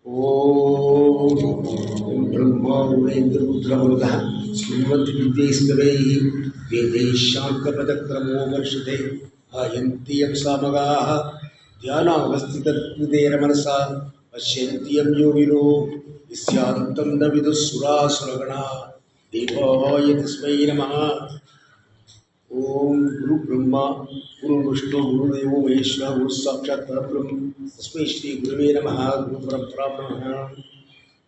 Om Brahma Urendra Rudravarudah Srimati Vidyestabhai Vedeshankapadakrammo Varshate Ayantiyam Samagaha Dhyana Avasthitatvidera Manasa Pashyantiyam Yogino Isyantam Navidusura Suragana Devaya Tasmai Namaha Om Guru Brahma Guru Vishnu Guru Deva Maheshwara Guru Sakshat Parabrahma Tasmai Shri Gurave Namaha Guru Parampara Brahma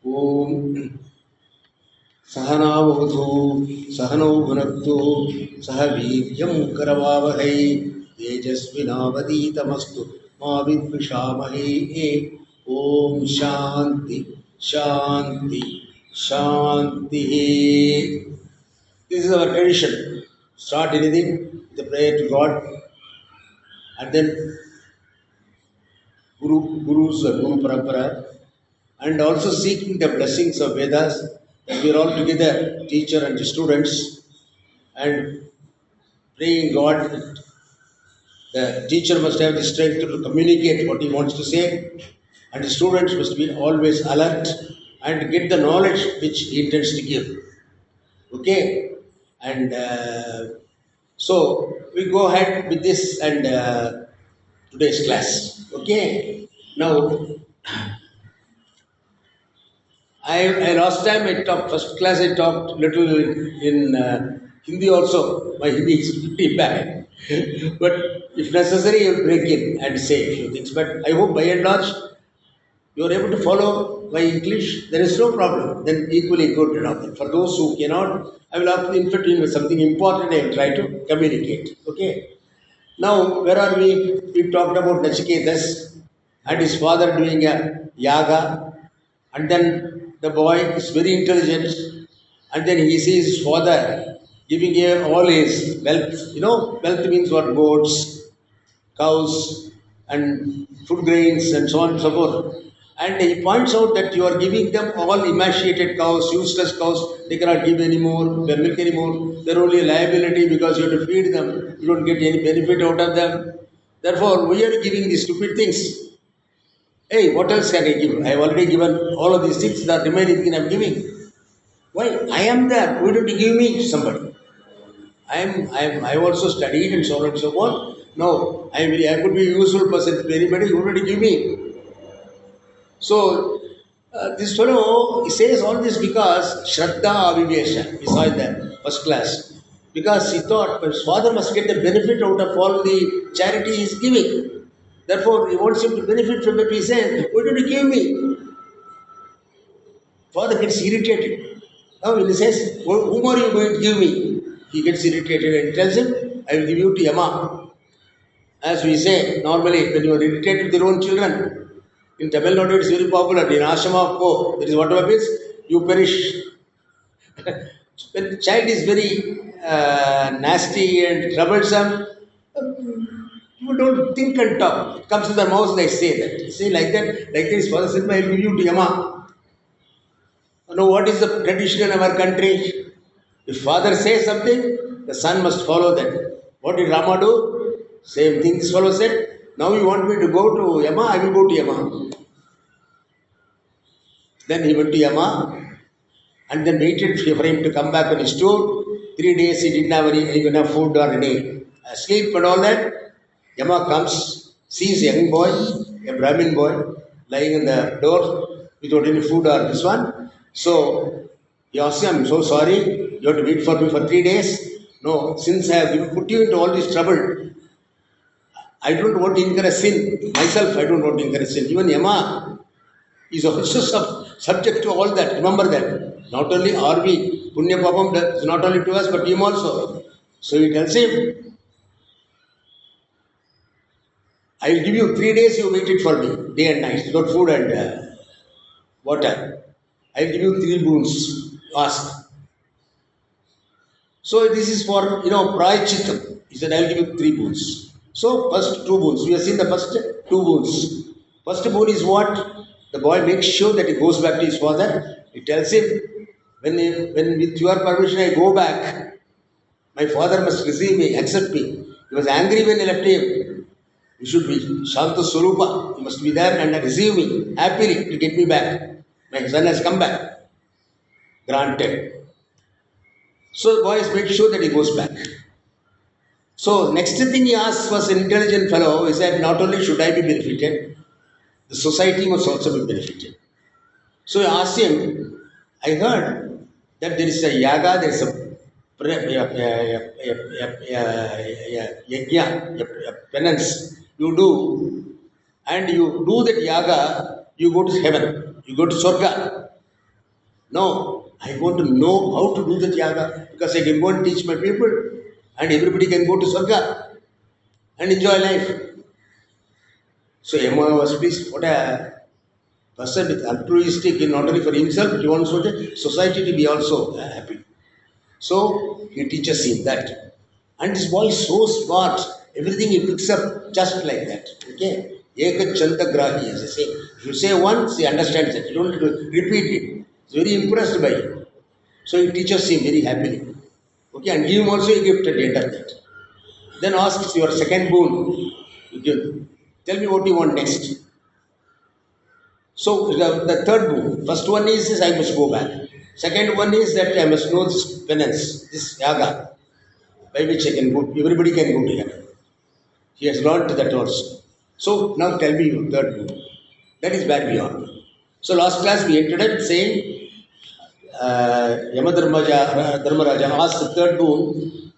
Om Sahana Vavatu Sahano Bhunaktu Sahaviryam Karavavahai Tejasvinavaditamastu Ma Vidvishamahe Om Shanti Shanti Shanti. This is our tradition. Start anything with a prayer to God, and then Guru's Guru Parampara, and also seeking the blessings of Vedas. That we are all together, teacher and students, and praying God that the teacher must have the strength to communicate what he wants to say, and the students must be always alert and get the knowledge which he intends to give. Okay, and so we go ahead with this and today's class. Okay, now I last time I talked first class I talked little in Hindi also. My Hindi is pretty bad, but if necessary, you break in and say a few things. But I hope by and large you are able to follow my English. There is no problem. Then equally good enough. For those who cannot, I will have to intervene with something important. I will try to communicate. Okay. Now, where are we? We talked about Nachiketas and his father doing a yaga, and then the boy is very intelligent, and then he sees his father giving all his wealth. You know, wealth means what? Goats, cows, and food grains, and so on and so forth. And he points out that you are giving them all emaciated cows, useless cows. They cannot give any more, their milk anymore. They're only a liability because you have to feed them. You don't get any benefit out of them. Therefore, we are giving these stupid things. Hey, what else can I give? I have already given all of these things. The remaining thing I am giving. Why? I am there. Why don't you give me somebody? I also studied and so on and so forth. No, I could be a useful person to anybody. You already give me. So, this fellow says all this because Shraddha Avivesha, we saw in the first class. Because he thought his father must get the benefit out of all the charity he is giving. Therefore, he wants him to benefit from it. He says, why don't you give me? Father gets irritated. Now, when he says, whom are you going to give me? He gets irritated and tells him, I will give you to Yama. As we say, normally, when you are irritated with your own children, in Tamil Nadu, it is very popular. In Ashama Ko, that is what happens, you perish. When the child is very nasty and troublesome, you don't think and talk. It comes to the mouth, they say that. They say like that, like this, Father said, I will give you to Yama. Now, what is the tradition in our country? If father says something, the son must follow that. What did Rama do? Same thing this fellow said. Now you want me to go to Yama? I will go to Yama. Then he went to Yama and then waited for him to come back on his tour. 3 days he didn't have any enough food or any sleep and all that. Yama comes, sees a young boy, a Brahmin boy, lying in the door without any food or this one. So he asked him, I'm so sorry, you have to wait for me for 3 days. No, since I have put you into all this trouble, I don't want to incur a sin. Myself, I don't want to incur a sin. Even Yama is also subject to all that. Remember that. Not only are we, Punya Papam is not only to us, but him also. So he tells him, I will give you 3 days, you wait it for me, day and night, without food and water. I will give you 3 boons. Ask. So this is for, Prayachitam. He said, I will give you 3 boons. So first 2 boons. We have seen the first 2 boons. First boon is what? The boy makes sure that he goes back to his father. He tells him, when with your permission I go back, my father must receive me, accept me. He was angry when I left him. You should be Shanta Swarupa. You must be there and receive me happily to get me back. My son has come back. Granted. So the boys made sure that he goes back. So next thing he asked was an intelligent fellow. He said, not only should I be benefited, the society must also be benefited. So I asked him, I heard that there is a yaga, there is a yajna, a penance you do, and you do that yaga, you go to heaven, you go to Swarga. No, I want to know how to do that yaga because I can go and teach my people, and everybody can go to Swarga and enjoy life. So Emma was pleased. What a person with altruistic, not only for himself, but he wants for the society to be also happy. So he teaches him that. And this boy is so smart. Everything he picks up just like that. Okay? Eka Chanta Grahi, as I say. If you say once, he understands it. You don't have to repeat it. He's very impressed by it. So he teaches him very happily. Okay, and give him also a gift at the end of that. Then asks your second boon. You give. Tell me what you want next. So the third boon. First one is I must go back. Second one is that I must know this penance, this yaga, by which I can go. Everybody can go to heaven. He has learned that also. So now tell me your third boon. That is where we are. So last class we entered it saying Dharmaraja asked the third boon.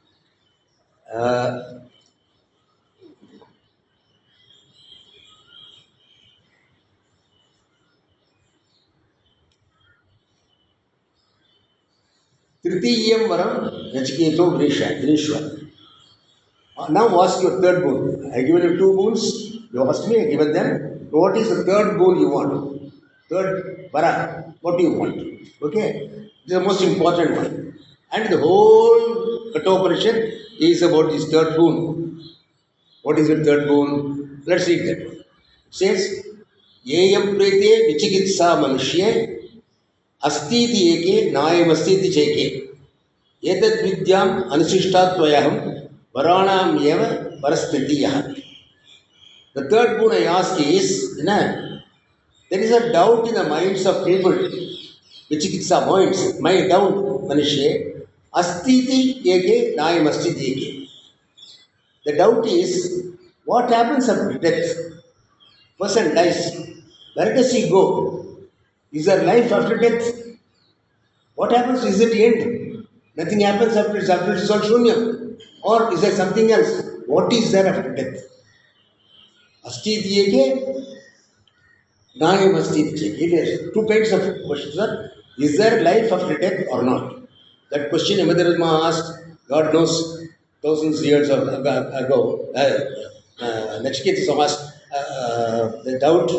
Tritiyam varam Nachiketo Vinishwa. Now ask your third boon. I given you two boons. You asked me, I given them. What is the third boon you want? Third vara. What do you want? Okay? This is the most important one. And the whole Kathopanishad is about this third boon. What is the third boon? Let's read that one. It says, Yeyam prete vichikitsa manushye astiti eke nayam astiti cheke. Etat vidyam anusishtatvayaham varanam eva varastitiyah. The third boon I ask is, there is a doubt in the minds of people, vichikitsa minds, my doubt, manishye, astiti eke nayam astiti eke. The doubt is, what happens after death? Person dies. Where does he go? Is there life after death? What happens? Is it end? Nothing happens after it's all shunya. Or is there something else? What is there after death? Asti diyeke, nayam asti diyeke. Two kinds of questions are, is there life after death or not? That question Yamadharma asked, God knows, thousands of years ago. Nachiketas asked the doubt.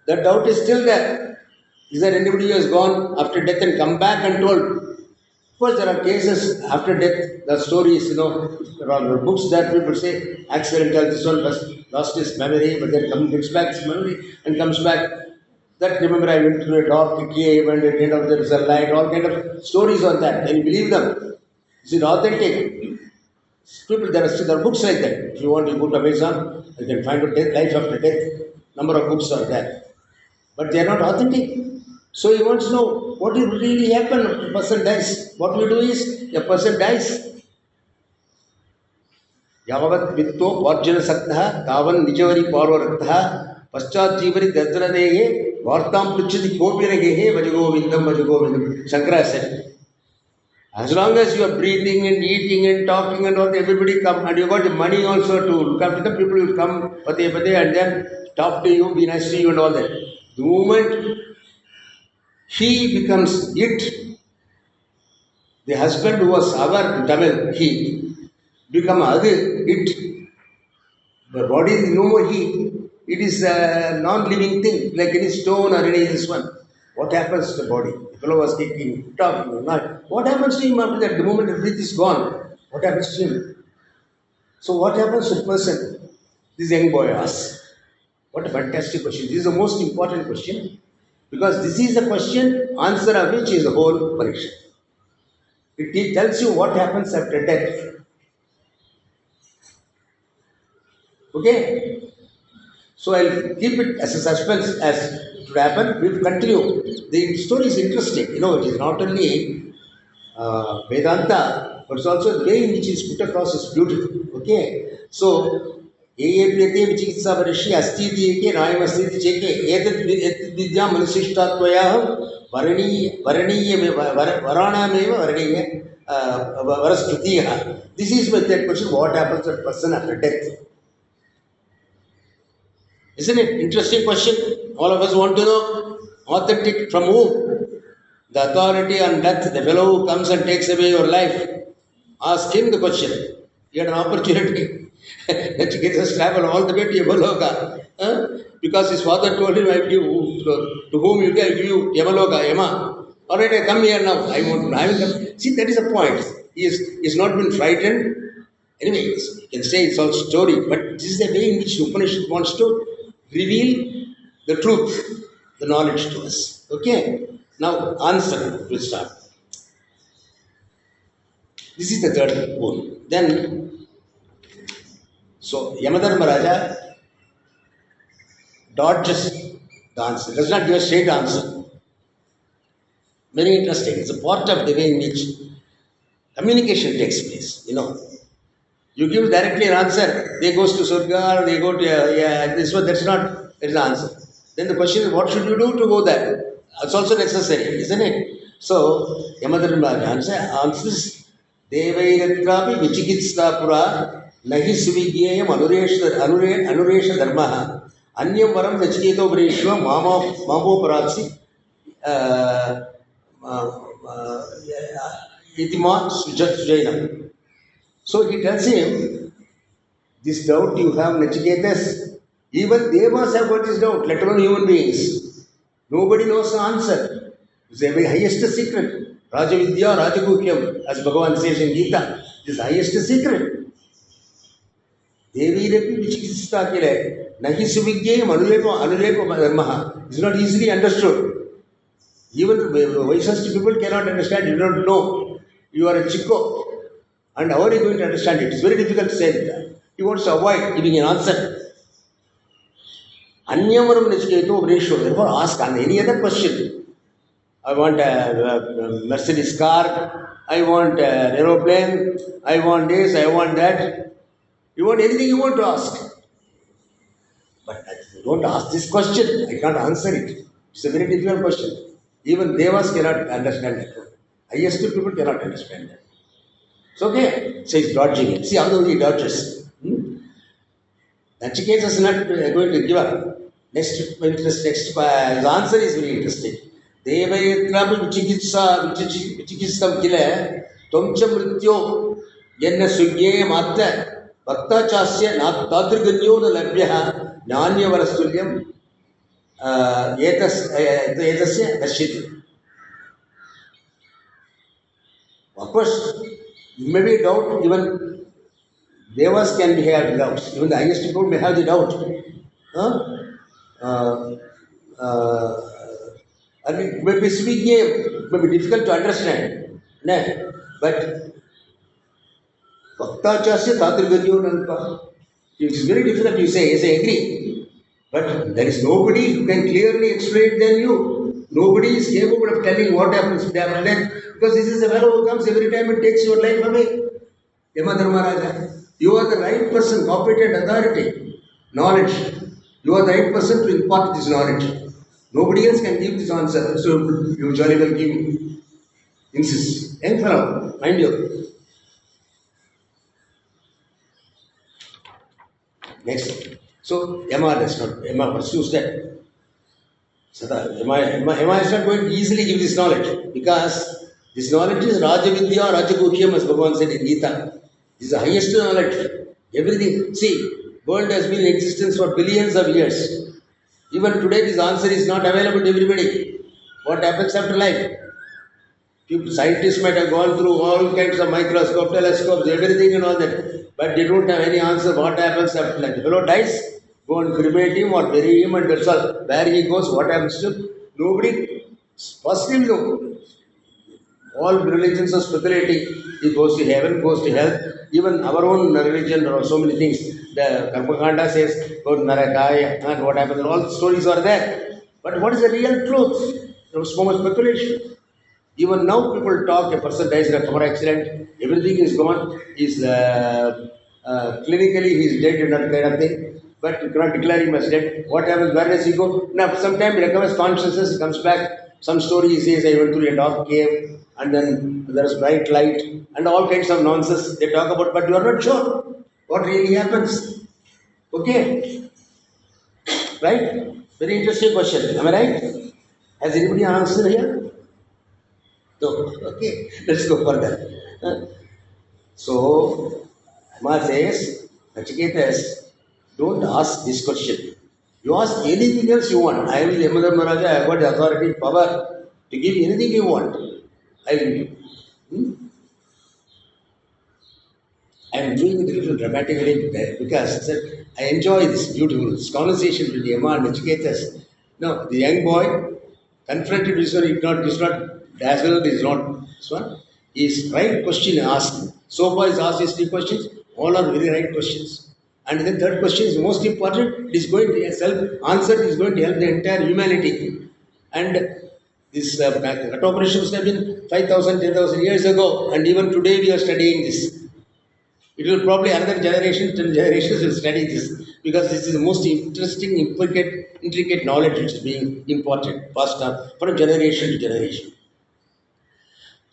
That doubt is still there. Is there anybody who has gone after death and come back and told? Of course, there are cases after death, the stories, there are books that people say, accidental, this one lost his memory, but then gets back his memory and comes back. That, remember, I went to a dark cave and at the end of there is a light, all kind of stories on that. Can you believe them? Is it authentic? People, there are books like that. If you want, you go to Amazon, you can find out life after death. Number of books are there. But they are not authentic. So he wants to know what will really happen if a person dies. What we do is, a person dies. Yavavat vitto varjana saktha tavan nijavari parvaratha paschat jivari dadradehe vartam pruchati kopiragehe vajagovindam. Shankara said, as long as you are breathing and eating and talking and all, everybody come and you got the money also to look after them, people will come pate and then talk to you, be nice to you and all that. The moment he becomes it, the husband who was our Tamil, he become adu, it. The body is no more he. It is a non-living thing, like any stone or any this one. What happens to the body? The fellow was kicking, talking, not. What happens to him after that? The moment the breath is gone, what happens to him? So what happens to the person? This young boy asks. What a fantastic question. This is the most important question. Because this is the question, answer of which is the whole Pariksha. It tells you what happens after death. Okay? So I'll keep it as a suspense as it would happen. We'll continue. The story is interesting. It is not only Vedanta, but it's also the way in which it's put across is beautiful. Okay? So, Eepriyate Vichikitsa Varishi Astiti Eke Nayamastiti Cheke Etat Vidya Manusishtattvaya Varaniya Varana Meva Varaniya Varastutiya. This is with that question, what happens to a person after death? Isn't it interesting question? All of us want to know. Authentic from whom? The authority on death, the fellow who comes and takes away your life. Ask him the question. You had an opportunity. That he gets travel all the way to Yamaloka. Because his father told him, I give you, to whom you can give you Yamaloka, Yama. Alright, I come here now. I will come. See, that is the point. He is not been frightened. Anyways, you can say it's all story, but this is the way in which Upanishad wants to reveal the truth, the knowledge to us. Okay? Now, answer will start. This is the third one. Then, so Yamadharma Raja dodges the answer, does not give a straight answer. Very interesting. It's a part of the way in which communication takes place. You give directly an answer, they goes to Surga, or they go to, this one, that's not the answer. Then the question is, what should you do to go there? It's also necessary, isn't it? So, Yamadharma answers, Devairetrapi Vichikitstapura Nahi Suvigeyam Anuresha Dharmaha Anyam Varam Nachiketo Breshwa Mamo Paratsi Itima Sujainam. So he tells him, this doubt you have, Nachiketas, even Devas have got this doubt, let alone human beings. Nobody knows the answer. It's the highest secret. Rajavidya, Rajaguhyam, as Bhagavan says in Gita, this is the highest secret. Devi Repi Vichikitsa Kile, Nahi Suvigyayam Anulepa Dharmaha. It's not easily understood. Even the wisest people cannot understand, you don't know. You are a chico. And how are you going to understand it? It's very difficult to say that. He wants to avoid giving an answer. Anyamaram Nachiketo Bresho. Therefore, ask on any other question. I want a Mercedes car. I want an aeroplane. I want this. I want that. You want anything you want to ask. But you don't ask this question. I can't answer it. It's a very difficult question. Even Devas cannot understand that. Highest people cannot understand that. It's okay. So he's dodging it. See how he dodges. Nachiketas is not going to give up. Next, his answer is very interesting. Devayetrapi Vichikitsam Kile Tomcha Mrityo Yenna Sugye Matta Bhakta Chasya Tadriganyo Labhyaha Nanya Varastulyam Etasya Dashit. Of course, you may be doubt, even Devas can have doubts. Even the highest people may have the doubt. I mean, maybe speaking may be difficult to understand. But Bhakta Chasya Tatrigadyo Nalpa. It is very difficult to say, yes, I agree. But there is nobody who can clearly explain than you. Nobody is capable of telling what happens after death. Because this is a fellow who comes every time and takes your life away. Yamadharma Raja. You are the right person, competent authority, knowledge. You are the right person to impart this knowledge. Nobody else can give this answer. So you jolly well give me. Insist. Young fellow, mind you. Next. So Yama does not. Yama pursues that. Sada, Yama is not going to easily give this knowledge because this knowledge is Rajavidya, Rajaguhyam, as Bhagavan said in Gita. This is the highest knowledge. Everything. See, world has been in existence for billions of years. Even today, this answer is not available to everybody. What happens after life? Scientists might have gone through all kinds of microscopes, telescopes, everything and all that. But they don't have any answer what happens after life. The fellow dies, go and cremate him or bury him and that's all. Where he goes, what happens to him? Nobody possibly know. All religions are speculating. He goes to heaven, goes to hell. Even our own religion, there are so many things. The Karmakanda says about Narakaya and what happens. All stories are there. But what is the real truth? There was so much speculation. Even now, people talk. A person dies in a car accident. Everything is gone. He's clinically he's dead and that kind of thing. But you cannot declare him as dead. What happens? Where does he go? Now, sometimes he recovers consciousness. He comes back. Some story he says, I went through a dark cave and then there is bright light and all kinds of nonsense they talk about. But you are not sure what really happens. Okay, right? Very interesting question. Am I right? Has anybody answered here? No. Okay, let's go further. So, Rama says, Nachiketas, don't ask this question. You ask anything else you want. I am the Yamadar Maharaja, I have got the authority, power to give anything you want. I will give you. I am doing it a little dramatically because I enjoy this beautiful this conversation with Yama and Nachiketas. No, the young boy confronted with one, is not dazzled, is not this one. His right question asked. So far, he's asked his three questions. All are very right questions. And then third question is most important. It is going to self answer is going to help the entire humanity. And this Kathopanishad have been 5,000, 10,000 years ago, and even today we are studying this. It will probably another generation, 10 generations will study this because this is the most interesting, intricate knowledge which is being imparted passed on from generation to generation.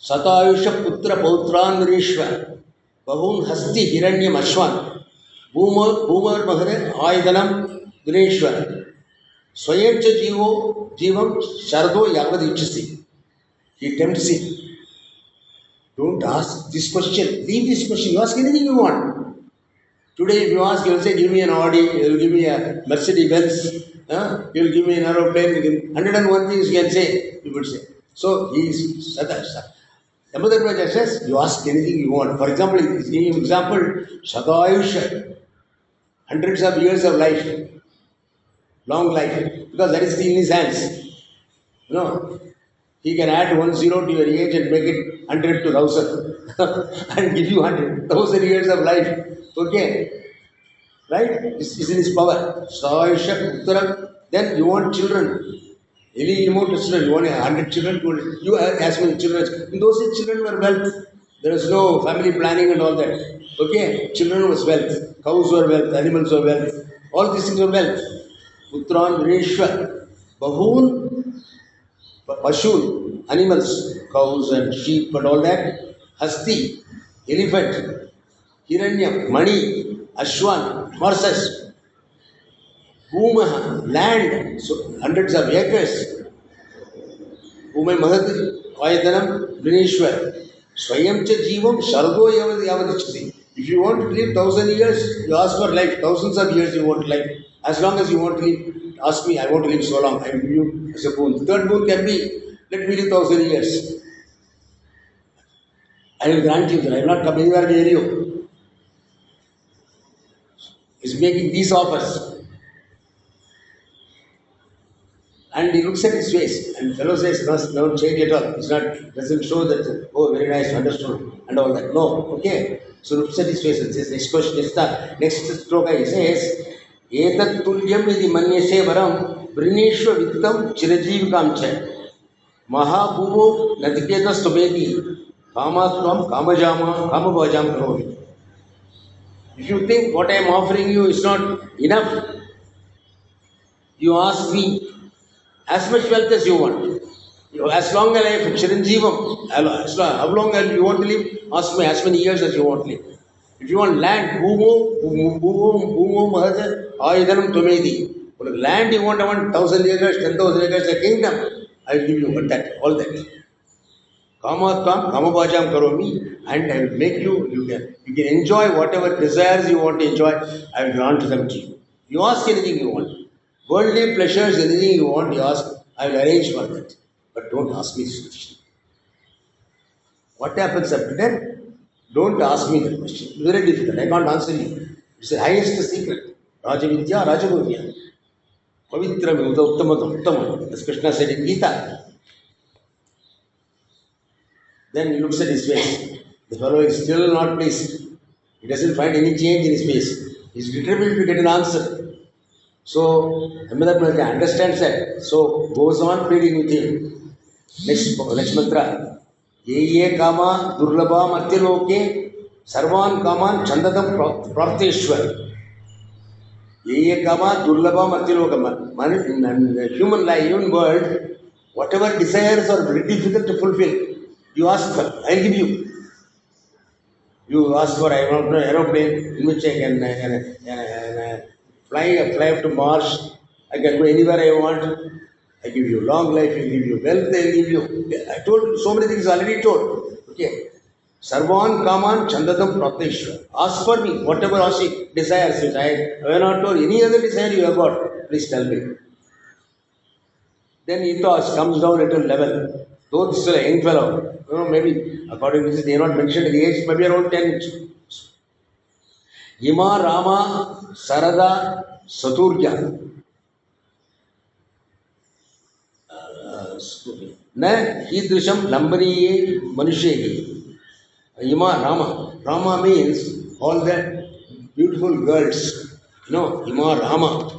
Satayusha putra pautran virishva bahun hasti hiranyam ashwan boomer mahare aidanam vineshwar swayamcha jivam shardo yavadichasi. He tempts it. Don't ask this question. Leave this question. You ask anything you want. Today, if you ask, you will say, give me an Audi, you will give me a Mercedes Benz, you will give me an aeroplane, 101 things you can say, you would say. So, he is Sadasha. Damodar Praja says, you ask anything you want. For example, he is giving example, Sadayusha, hundreds of years of life, long life, because that is in his hands. You know, he can add 10 to your age and make it 100 to 1000 and give you 100,000 years of life. Okay, right? This is in his power. Saisha Uttara. Then you want children. Any amount of children, you want 100 children, you have as many children. In those days, children were wealth. There was no family planning and all that. Okay, children was wealth. Cows were wealth, animals were wealth. All these things were wealth. Putran Vireshwar. Bahun Pashun, animals, cows and sheep and all that. Hasti, elephant. Hiranyam, money. Ashwan, horses. Bhumaha, land, so hundreds of acres. Bhumai Mahad, Vayadanam, Vineshwar. Swayamcha Jivam, Shargo Yavadichati. If you want to live 1,000 years, you ask for life. Thousands of years you want life. As long as you want to live, ask me, I want to live so long. I will give you as a boon. Third boon can be, let me live 1,000 years. I will grant you that. I will not come anywhere near you. He is making these offers. And he looks at his face, and fellow says, don't change at all. It's not, doesn't show that, oh, very nice, understood, and all that. No, okay. So looks at his face and says, next question, next stroke, he says, Etat tulyam idi manyase varam, brinishwa vittam chirajivikam cha, mahabhuvo natiketas tumeti, kamatvam kamabhajam karoni. If you think what I am offering you is not enough, you ask me, as much wealth as you want. As long as I have Chiranjeevam, how long you want to live, ask me as many years as you want to live. If you want land, Bhumo, Mahaja, Ayudanam Tumedi. Land you want, I want 1,000 acres, 10,000 acres, a kingdom. I will give you all that. Kamatvam, Kamabhajam Karomi, and I will make you can enjoy whatever desires you want to enjoy, I will grant them to you. You ask anything you want. Worldly pleasures, anything you want, you ask, I will arrange for that. But don't ask me this question. What happens after that? Don't ask me that question. It's very difficult. I can't answer you. It's the highest secret. Rajavidya, Rajagurya. Pavitra Uttamam. As Krishna said in Gita. Then he looks at his face. The fellow is still not pleased. He doesn't find any change in his face. He's determined to get an answer. So Ahmedabad understands that. So goes on pleading with him. Next mantra. Ye ye kama durlabha matyaloke sarvan kaman chandadam prarteshwar. Ye ye kama durlabha matyaloka. In the human life, human world, whatever desires are very difficult to fulfill, you ask for, I'll give you. You ask for, I want an aeroplane in which I can fly up to Mars. I can go anywhere I want. I give you long life, I give you wealth, I give you. I told so many things already told. Okay. Sarvan Kaman Chandadam Prateshwar. Ask for me, whatever Ashik desires which I have not told. Any other desire you have got, please tell me. Then ethos comes down at a level. Though this is a young fellow, maybe according to this, they are not mentioned the age, maybe around 10. Ima Rama Sarada Saturya. Na Hidrisham Lambariye Manushehi. Ima Rama. Rama means all the beautiful girls. Ima Rama.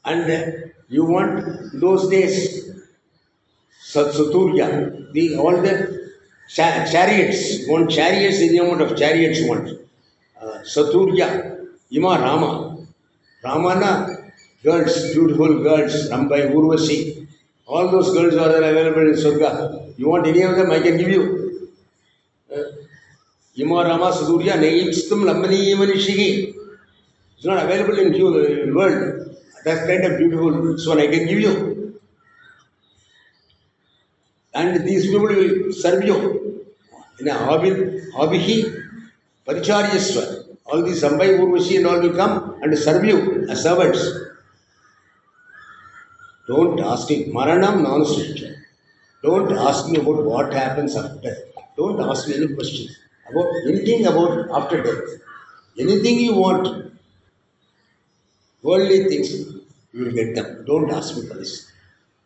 And you want those days, Saturya, all the chariots, want chariots, the amount of chariots want. Saturya, Ima Rama. Ramana, girls, beautiful girls, Rambai, Urvasi. All those girls are available in Surga. You want any of them, I can give you. Ima Rama Saturya, Neimstum Lambani Manishigi. It's not available in the world. That kind of beautiful, this one I can give you. And these people will serve you. In a Abhihi, Paricharyaswa. All these Sambai, Urvashi and all will come and serve you as servants. Don't ask me. Maranam non-scripture. Don't ask me about what happens after death. Don't ask me any questions about anything about after death. Anything you want, worldly things, you will get them. Don't ask me for this.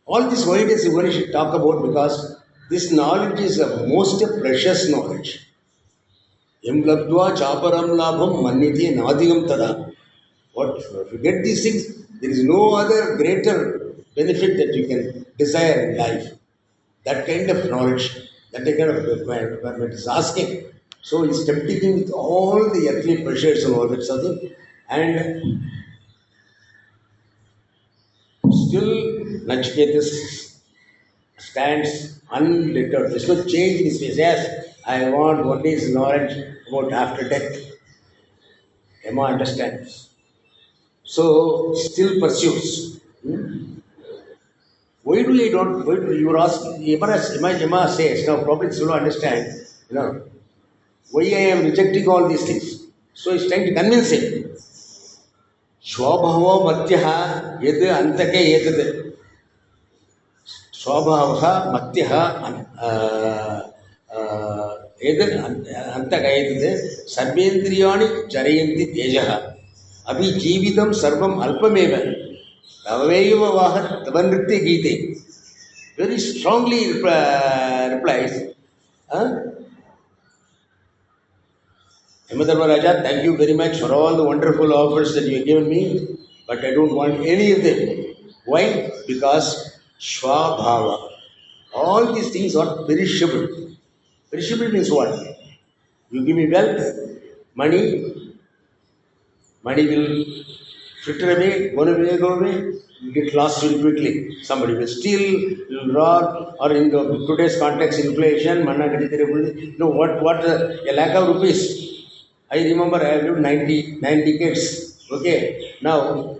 All this holiness you should talk about because this knowledge is a most precious knowledge. Yam labdva chaparam labham manniti nadigam tada. What if you get these things, there is no other greater benefit that you can desire in life. That kind of knowledge, that kind of requirement is asking. So he's tempting him with all the earthly pleasures and all that sort of thing. And still Nachiketas stands unlettered. There's no change in his face. Yes, I want what is knowledge about after death. Emma understands. So still pursues. Why do you don't? Why do you ask? Emma says now. Probably still don't understand. Why I am rejecting all these things. So he's trying to convince him. Swabhava matyaha yed antake yetad. Swabhava matyaha yed antake yetad. Sarvendriyani jarayanti tejaha. Abhi jeevitam sarvam alpameva. Tavayeva vahat tavanritya gite. Very strongly replies. Raja, thank you very much for all the wonderful offers that you have given me, but I don't want any of them. Why? Because Shwabhava. All these things are perishable. Perishable means what? You give me wealth, money will fritter away, go away, you get lost very quickly. Somebody will steal, will rob, or in the today's context, inflation, what a lakh of rupees. I remember I have lived 99 decades. Okay. Now,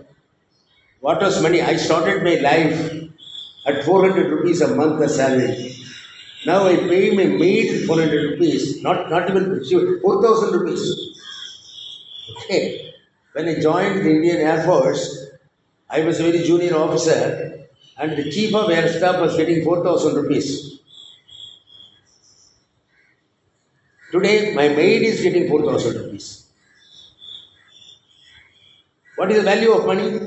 what was money? I started my life at 400 rupees a month as salary. Now I pay my maid 400 rupees, not even 4,000 rupees. Okay. When I joined the Indian Air Force, I was a very junior officer and the chief of air staff was getting 4,000 rupees. Today, my maid is getting 4,000 rupees. What is the value of money?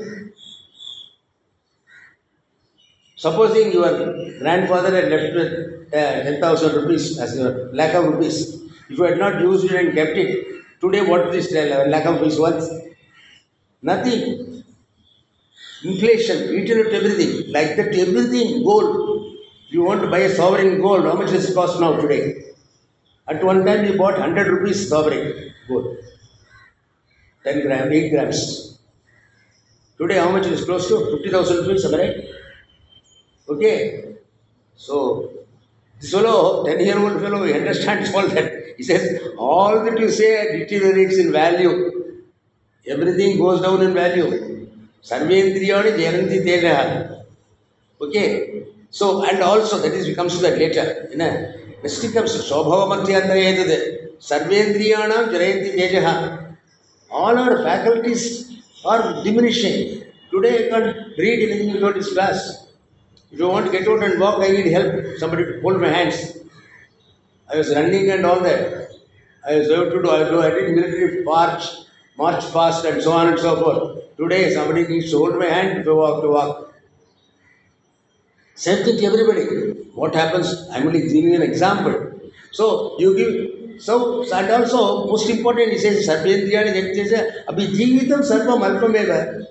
Supposing your grandfather had left with 10,000 rupees as a lakh of rupees. If you had not used it and kept it, today what is this lakh of rupees worth? Nothing. Inflation, eaten up everything. Like that, everything, gold. You want to buy a sovereign gold, how much does it cost now today? At one time, you bought 100 rupees sovereign gold, 10 grams, 8 grams. Today, how much it is? Close to 50,000 rupees, am I right? Okay. So, this fellow, 10-year-old fellow, he understands all that. He says, all that you say deteriorates in value. Everything goes down in value. Sarvendriyani jayanti tejaha. Okay. So, and also, that is, we comes to that later. Next it comes to Shobhava Madhyantara Sarvendriyanam jayanti tejaha. All our faculties are diminishing. Today I can't read anything without this class. If you want to get out and walk, I need help. Somebody to hold my hands. I was running and all that. I was able to do. I did military march past, and so on and so forth. Today, somebody needs to hold my hand to walk. Same thing to everybody. What happens? I'm only giving you an example. So you give. So and also most important, he says, Sarvendriyani Jagteja Abhijivitam Sarvam Alpameva.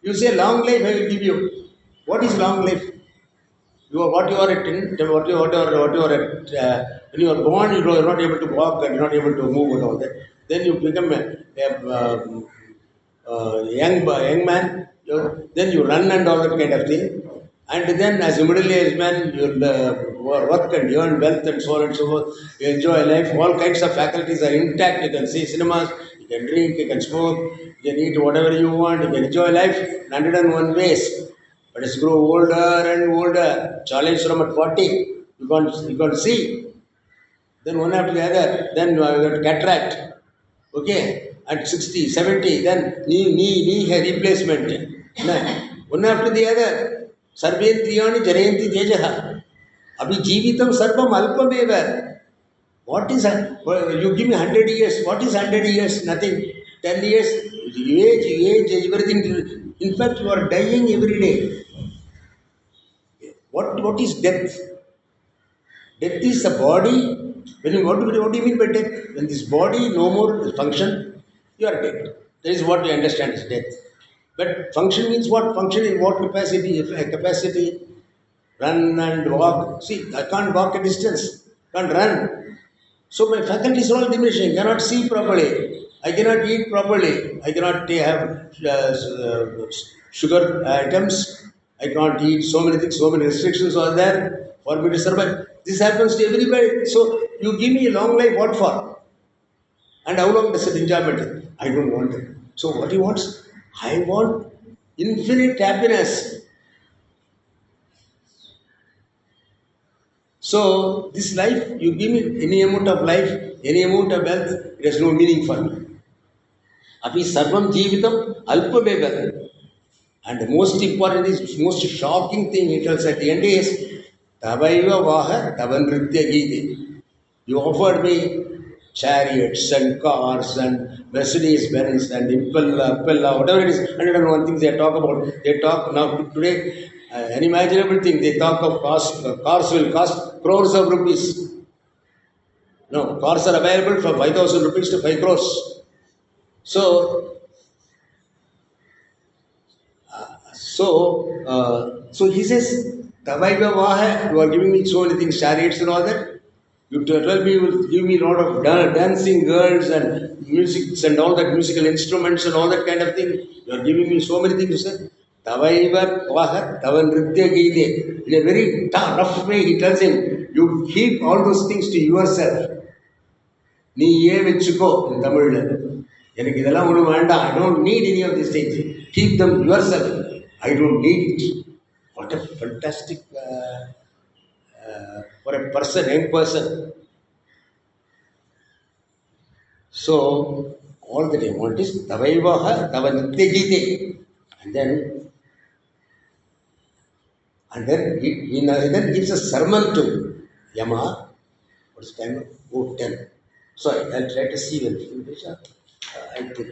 You say long life I will give you. What is long life? What you are at, what you are at, when you are born, you are not able to walk and you are not able to move and all that. Then you become young man, then you run and all that kind of thing. And then as a middle-aged man, you work and earn wealth and so on and so forth. You enjoy life. All kinds of faculties are intact. You can see cinemas, you can drink, you can smoke, you can eat whatever you want, you can enjoy life in 101 ways. But as you grow older and older, challenge from at 40, you can't see. Then one after the other, then you have cataract. Okay, at 60, 70, then knee replacement. One after the other. Sarvendriyani jarayanti tejaha. Abhijivitam sarvam alpameva. What is you give me 100 years. What is 100 years? Nothing. 10 years, age, everything. In fact, you are dying every day. What is death? Death is the body. What do you mean by death? When this body no more function, you are dead. That is what we understand as death. But function means what? Function in what capacity? If a capacity, run and walk. See, I can't walk a distance, can't run. So my faculties are all diminishing. I cannot see properly. I cannot eat properly. I cannot have sugar items. I can't eat so many things. So many restrictions are there for me to survive. This happens to everybody. So you give me a long life. What for? And how long does it enjoyment? I don't want it. So what he wants? I want infinite happiness. So this life, you give me any amount of life, any amount of wealth, it has no meaning for me. Api sarvam jeevitam alpameva. And the most important is, most shocking thing he tells at the end is, Tavaiva vaha tavanritya giti. You offered me chariots and cars and Mercedes Benz and Impella, whatever it is, 101 things they talk about. They talk now today, unimaginable thing. They talk of cost, cars will cost crores of rupees. No, cars are available from 5,000 rupees to 5 crores. So, so he says, Tavaiva vaha, you are giving me so many things, chariots and all that. You tell me, you will give me a lot of dancing girls and music and all that musical instruments and all that kind of thing. You are giving me so many things. Tavaiva vaha tavanritya gite. In a very rough way, he tells him, you keep all those things to yourself. நீயே வெச்சுக்கோ in Tamil. எனக்கு இதெல்லாம் ஒன்றும் வேண்டாம். I don't need any of these things. Keep them yourself. I don't need it. What a fantastic for a person, young person. So all that I want is Tavaivaha Tavanitya. And then he then gives a sermon to Yama. What's the time? Oh, 10. Sorry, I'll try to see when I think.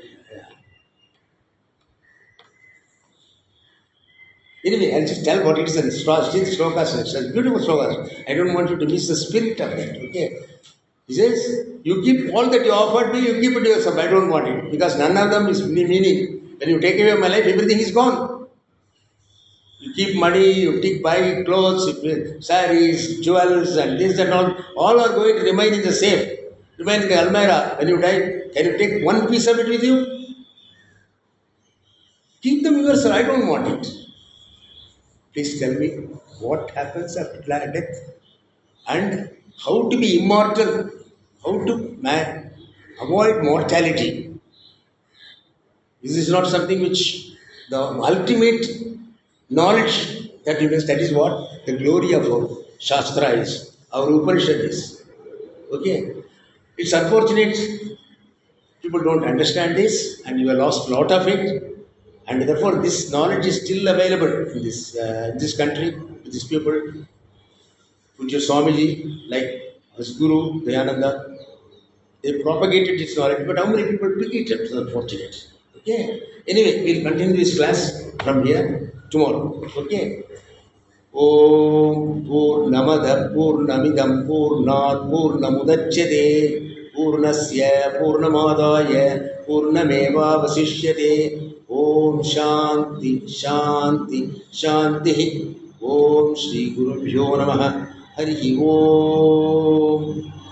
Anyway, I'll just tell what it is and still slokas. It's beautiful slokas. I don't want you to miss the spirit of that. Okay. He says, you keep all that you offered me, you keep it yourself. I don't want it. Because none of them is meaning. When you take away my life, everything is gone. You keep money, you take buy clothes, saris, jewels, and this and all. All are going to remain in the safe. Remain in the almirah. When you die, can you take one piece of it with you? Keep them yourself. I don't want it. Please tell me what happens after death and how to be immortal, how to avoid mortality. This is not something which the ultimate knowledge that we must, that is what the glory of our Shastra is, our Upanishad is. Okay? It's unfortunate people don't understand this and you have lost a lot of it. And therefore, this knowledge is still available in this country, with these people. Pujya Swamiji, like his Guru, Dayananda, they propagated this knowledge, but how many people took it? It's unfortunate. Okay. Anyway, we'll continue this class from here tomorrow. Okay. Om Purnamada Purnamidam Purnat Purnamudachyate Purnasya Purnamadaya Purnameva Vasishyate Om Shanti Shanti Shanti Om Shri Guru Bhyo Namaha Hari Om